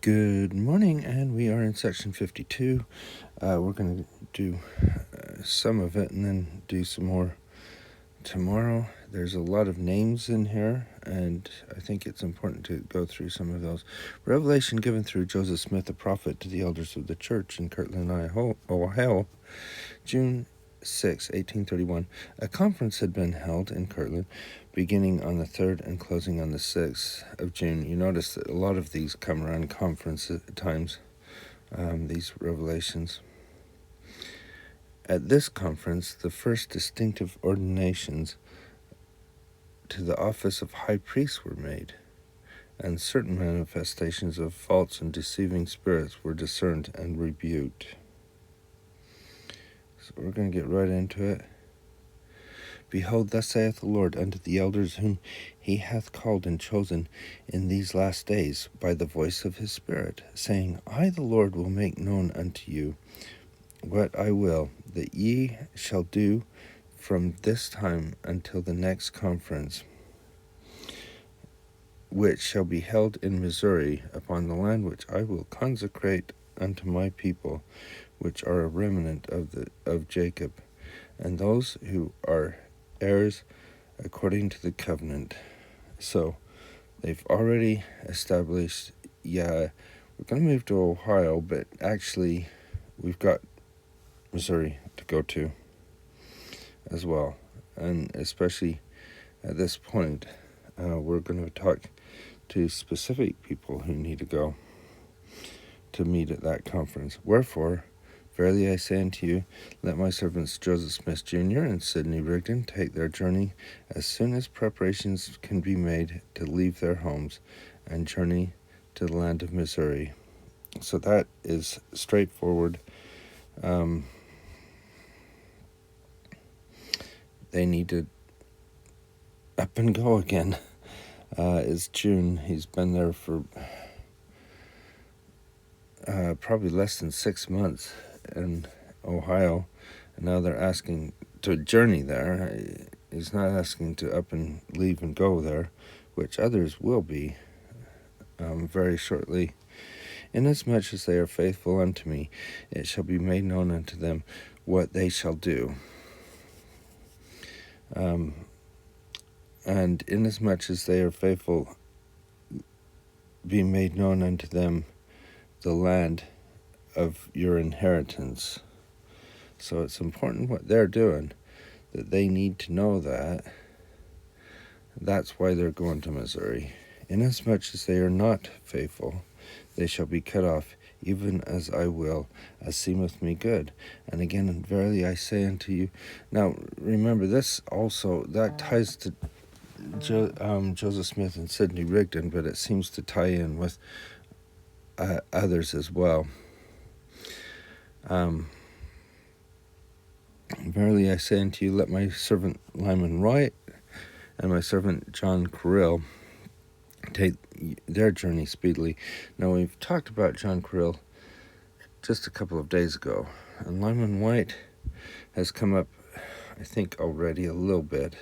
Good morning, and we are in section 52. We're going to do some of it and then do some more tomorrow. There's a lot of names in here, and I think it's important to go through some of those. Revelation given through Joseph Smith, a prophet, to the elders of the church in Kirtland, Ohio, June 6, 1831. A conference had been held in Kirtland, beginning on the 3rd and closing on the 6th of June. You notice that a lot of these come around conference times, these revelations. At this conference, the first distinctive ordinations to the office of high priest were made, and certain manifestations of false and deceiving spirits were discerned and rebuked. So we're going to get right into it. Behold, thus saith the Lord unto the elders whom he hath called and chosen in these last days by the voice of his Spirit, saying, I, the Lord, will make known unto you what I will, that ye shall do from this time until the next conference, which shall be held in Missouri, upon the land which I will consecrate unto my people, which are a remnant of Jacob, and those who are heirs according to the covenant. So they've already established, we're going to move to Ohio, but actually we've got Missouri to go to as well. And especially at this point, we're going to talk to specific people who need to go to meet at that conference. Wherefore, verily I say unto you, let my servants Joseph Smith Jr. and Sidney Rigdon take their journey as soon as preparations can be made to leave their homes and journey to the land of Missouri. So that is straightforward. They need to up and go again. It's June. He's been there for probably less than 6 months in Ohio, and now they're asking to journey there. He's not asking to up and leave and go there, which others will be very shortly. Inasmuch as they are faithful unto me, it shall be made known unto them what they shall do. And inasmuch as they are faithful, be made known unto them the land of your inheritance. So it's important what they're doing, that they need to know that. That's why they're going to Missouri. Inasmuch as they are not faithful, they shall be cut off, even as I will, as seemeth me good. And again, verily I say unto you. Now, remember, this also, that ties to Joseph Smith and Sidney Rigdon, but it seems to tie in with others as well. Verily I say unto you, let my servant Lyman Wright and my servant John Carrill take their journey speedily. Now, we've talked about John Carrill just a couple of days ago, and Lyman White has come up, I think, already a little bit.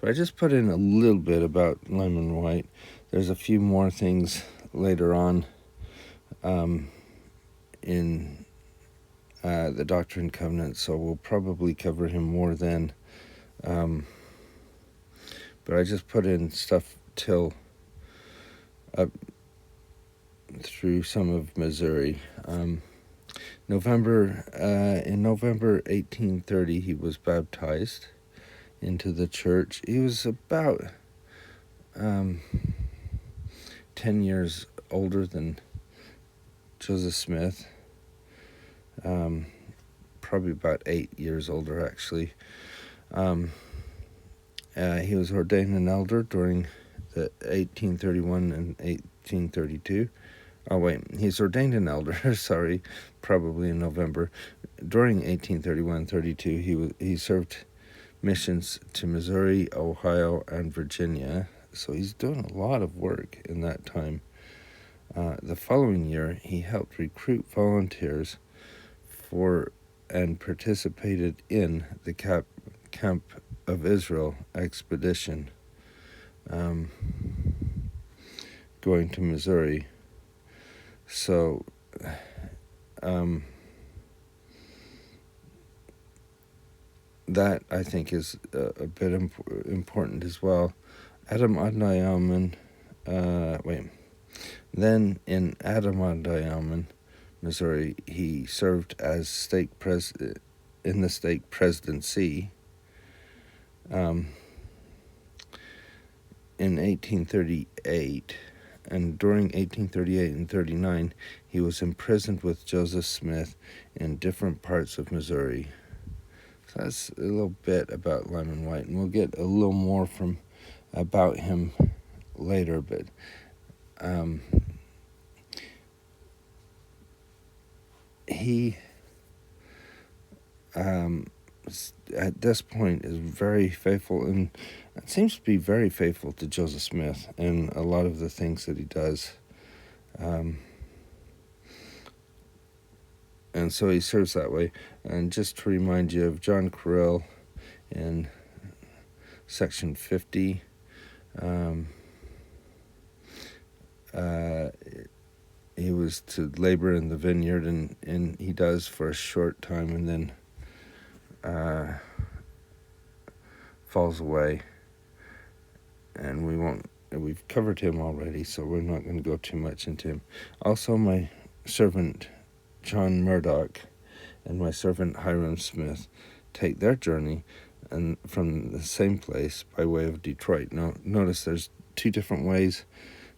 But I just put in a little bit about Lyman White. There's a few more things later on in the Doctrine and Covenants, so we'll probably cover him more then. But I just put in stuff till up through some of Missouri. In November 1830, he was baptized into the church. He was about 10 years older than Joseph Smith. Probably about 8 years older, actually. He was ordained an elder during the 1831 and 1832. He's ordained an elder, probably in November. During 1831-32, he served missions to Missouri, Ohio, and Virginia. So he's doing a lot of work in that time. The following year, he helped recruit volunteers for and participated in the Camp of Israel expedition, going to Missouri. So that, I think, is a bit important as well. Then in Adamadiaman, Missouri, he served as in the stake presidency in 1838, and during 1838 and 39, he was imprisoned with Joseph Smith in different parts of Missouri. So that's a little bit about Lyman Wight, and we'll get a little more about him later, but he at this point is very faithful, and it seems to be very faithful to Joseph Smith in a lot of the things that he does. And so he serves that way. And just to remind you of John Carell in section 50, he was to labor in the vineyard, and he does for a short time, and then falls away. And we've covered him already, so we're not going to go too much into him. Also, my servant John Murdoch and my servant Hiram Smith take their journey and from the same place by way of Detroit. Now, notice there's two different ways.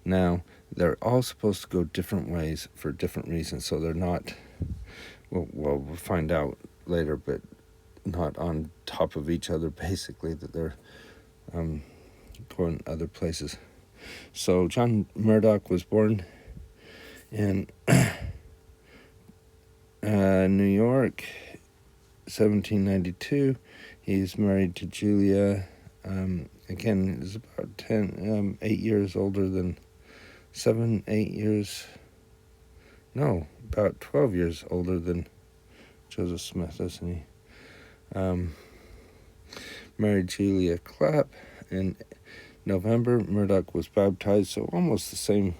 Now, they're all supposed to go different ways for different reasons, so they're not, we'll find out later, but not on top of each other, basically, that they're going other places. So John Murdoch was born in New York, 1792. He's married to Julia. Again, is about 8 years older than, about 12 years older than Joseph Smith, isn't he? Married Julia Clapp in November. Murdoch was baptized, so almost the same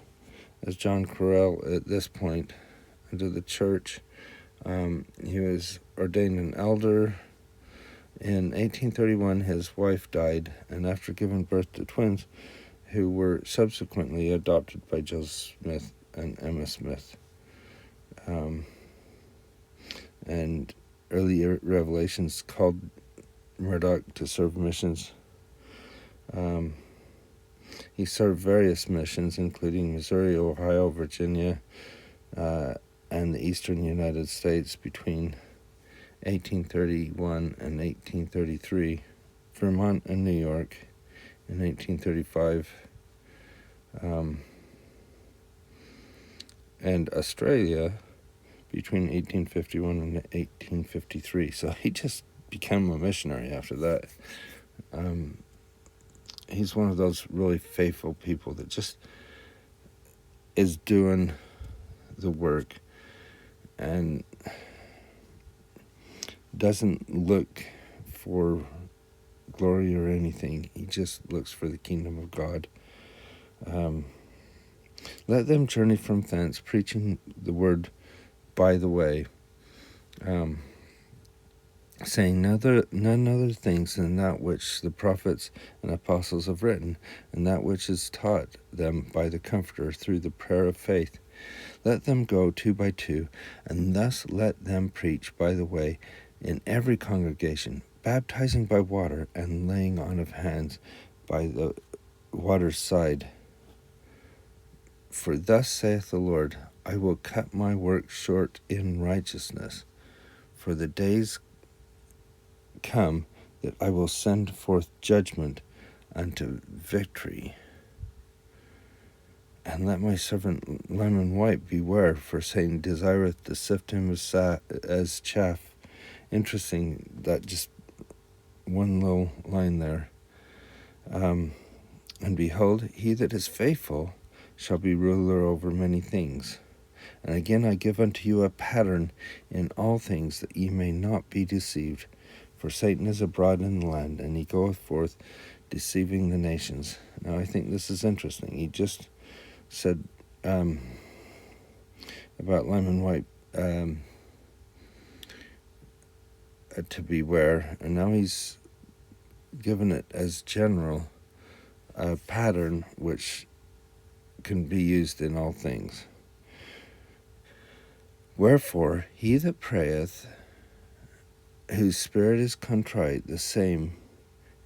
as John Carell at this point into the church. He was ordained an elder. In 1831, his wife died, and after giving birth to twins, who were subsequently adopted by Joseph Smith and Emma Smith. And earlier revelations called Murdoch to serve missions. He served various missions, including Missouri, Ohio, Virginia, and the eastern United States between 1831 and 1833, Vermont and New York in 1835, and Australia between 1851 and 1853. So he just became a missionary after that. He's one of those really faithful people that just is doing the work and doesn't look for glory or anything. He just looks for the kingdom of God. Let them journey from thence, preaching the word by the way, saying none other things than that which the prophets and apostles have written, and that which is taught them by the Comforter through the prayer of faith. Let them go 2 by 2, and thus let them preach by the way in every congregation, baptizing by water and laying on of hands by the water's side. For thus saith the Lord, I will cut my work short in righteousness, for the days come that I will send forth judgment unto victory. And let my servant Lyman Wight beware, for Satan desireth to sift him as chaff. Interesting, that just one little line there. And behold, he that is faithful shall be ruler over many things. And again I give unto you a pattern in all things, that ye may not be deceived. For Satan is abroad in the land, and he goeth forth deceiving the nations. Now I think this is interesting. He just said, about lemon white to beware, and now he's given it as general a pattern which can be used in all things. Wherefore, he that prayeth, whose spirit is contrite, the same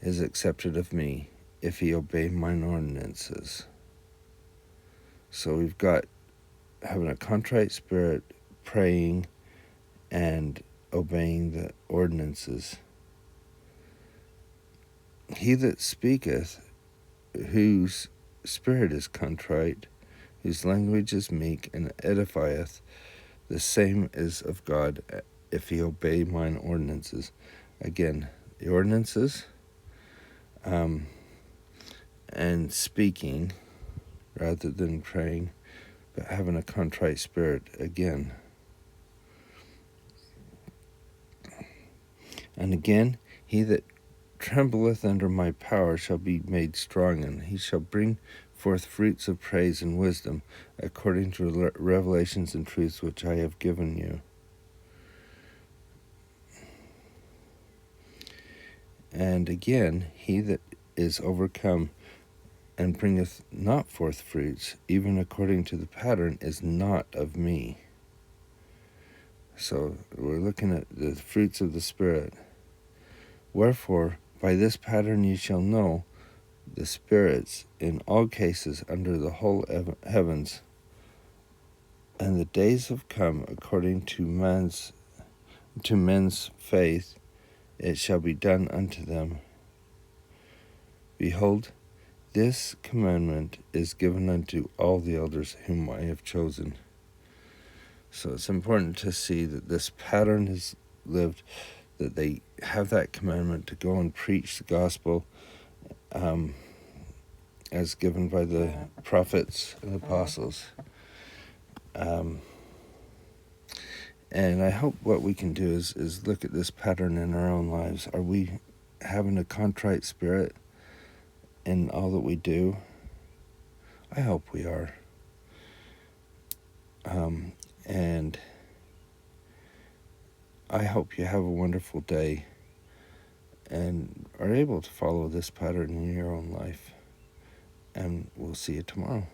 is accepted of me, if he obey mine ordinances. So we've got having a contrite spirit, praying, and obeying the ordinances. He that speaketh, whose spirit is contrite, whose language is meek, and edifieth, the same is of God, if he obey mine ordinances. Again, the ordinances and speaking rather than praying, but having a contrite spirit again. And again, he that trembleth under my power shall be made strong, and he shall bring forth fruits of praise and wisdom, according to revelations and truths which I have given you. And again, he that is overcome and bringeth not forth fruits, even according to the pattern, is not of me. So we're looking at the fruits of the Spirit. Wherefore, by this pattern ye shall know the spirits in all cases under the whole heavens, and the days have come according to men's faith, it shall be done unto them. Behold, this commandment is given unto all the elders whom I have chosen. So it's important to see that this pattern is lived, that they have that commandment to go and preach the gospel as given by the prophets and apostles. And I hope what we can do is look at this pattern in our own lives. Are we having a contrite spirit in all that we do? I hope we are. And I hope you have a wonderful day and are able to follow this pattern in your own life. And we'll see you tomorrow.